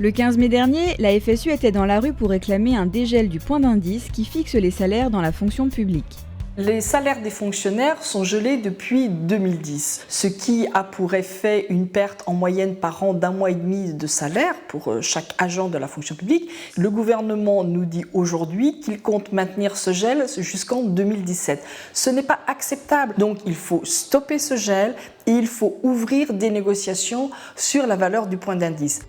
Le 15 mai dernier, la FSU était dans la rue pour réclamer un dégel du point d'indice qui fixe les salaires dans la fonction publique. Les salaires des fonctionnaires sont gelés depuis 2010, ce qui a pour effet une perte en moyenne par an d'1 mois et demi de salaire pour chaque agent de la fonction publique. Le gouvernement nous dit aujourd'hui qu'il compte maintenir ce gel jusqu'en 2017. Ce n'est pas acceptable, donc il faut stopper ce gel et il faut ouvrir des négociations sur la valeur du point d'indice.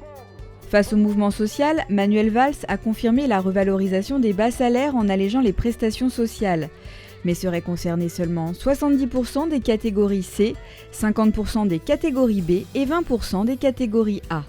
Face au mouvement social, Manuel Valls a confirmé la revalorisation des bas salaires en allégeant les prestations sociales. Mais seraient concernés seulement 70% des catégories C, 50% des catégories B et 20% des catégories A.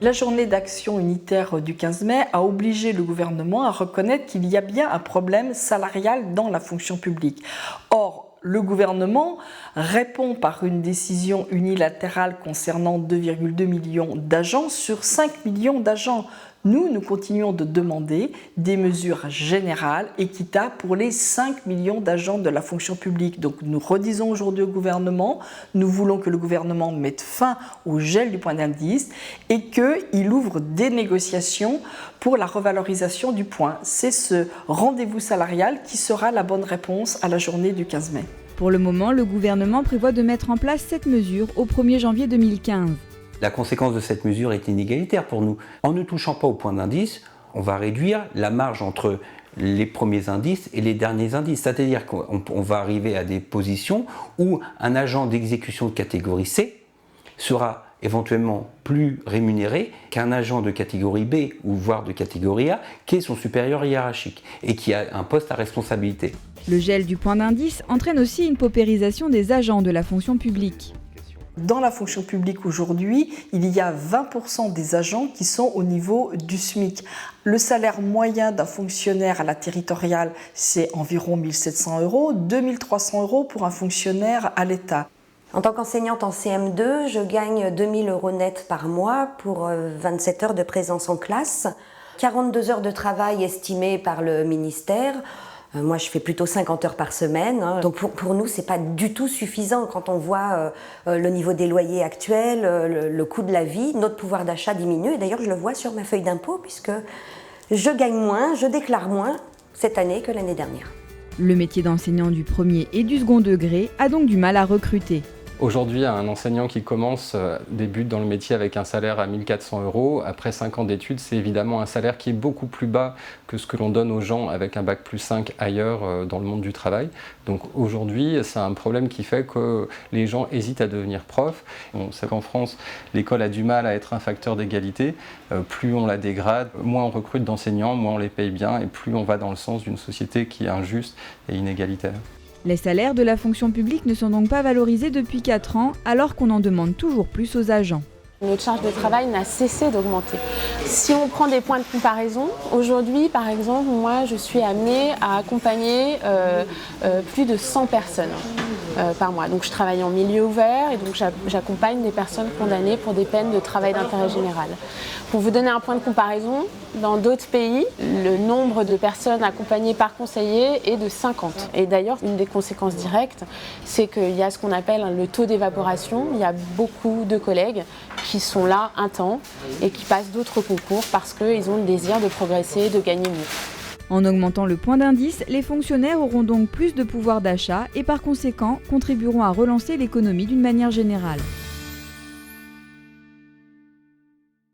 La journée d'action unitaire du 15 mai a obligé le gouvernement à reconnaître qu'il y a bien un problème salarial dans la fonction publique. Or, le gouvernement répond par une décision unilatérale concernant 2,2 millions d'agents sur 5 millions d'agents. Nous continuons de demander des mesures générales, équitables pour les 5 millions d'agents de la fonction publique. Donc nous redisons aujourd'hui au gouvernement, nous voulons que le gouvernement mette fin au gel du point d'indice et qu'il ouvre des négociations pour la revalorisation du point. C'est ce rendez-vous salarial qui sera la bonne réponse à la journée du 15 mai. Pour le moment, le gouvernement prévoit de mettre en place cette mesure au 1er janvier 2015. La conséquence de cette mesure est inégalitaire pour nous. En ne touchant pas au point d'indice, on va réduire la marge entre les premiers indices et les derniers indices. C'est-à-dire qu'on va arriver à des positions où un agent d'exécution de catégorie C sera éventuellement plus rémunéré qu'un agent de catégorie B ou voire de catégorie A qui est son supérieur hiérarchique et qui a un poste à responsabilité. Le gel du point d'indice entraîne aussi une paupérisation des agents de la fonction publique. Dans la fonction publique aujourd'hui, il y a 20% des agents qui sont au niveau du SMIC. Le salaire moyen d'un fonctionnaire à la territoriale, c'est environ 1 700 €, 2 300 € pour un fonctionnaire à l'État. En tant qu'enseignante en CM2, je gagne 2 000 € net par mois pour 27 heures de présence en classe, 42 heures de travail estimées par le ministère. Moi, je fais plutôt 50 heures par semaine. Donc pour nous, c'est pas du tout suffisant quand on voit le niveau des loyers actuels, le coût de la vie, notre pouvoir d'achat diminue. Et d'ailleurs, je le vois sur ma feuille d'impôt puisque je gagne moins, je déclare moins cette année que l'année dernière. Le métier d'enseignant du premier et du second degré a donc du mal à recruter. Aujourd'hui, un enseignant qui débute dans le métier avec un salaire à 1 400 €. Après 5 ans d'études, c'est évidemment un salaire qui est beaucoup plus bas que ce que l'on donne aux gens avec un bac+5 ailleurs dans le monde du travail. Donc aujourd'hui, c'est un problème qui fait que les gens hésitent à devenir prof. On sait qu'en France, l'école a du mal à être un facteur d'égalité. Plus on la dégrade, moins on recrute d'enseignants, moins on les paye bien et plus on va dans le sens d'une société qui est injuste et inégalitaire. Les salaires de la fonction publique ne sont donc pas valorisés depuis 4 ans, alors qu'on en demande toujours plus aux agents. Notre charge de travail n'a cessé d'augmenter. Si on prend des points de comparaison, aujourd'hui par exemple, moi je suis amenée à accompagner plus de 100 personnes par mois. Donc je travaille en milieu ouvert et donc j'accompagne des personnes condamnées pour des peines de travail d'intérêt général. Pour vous donner un point de comparaison, dans d'autres pays, le nombre de personnes accompagnées par conseiller est de 50. Et d'ailleurs, une des conséquences directes, c'est qu'il y a ce qu'on appelle le taux d'évaporation. Il y a beaucoup de collègues qui sont là un temps et qui passent d'autres concours parce qu'ils ont le désir de progresser, de gagner mieux. En augmentant le point d'indice, les fonctionnaires auront donc plus de pouvoir d'achat et par conséquent contribueront à relancer l'économie d'une manière générale.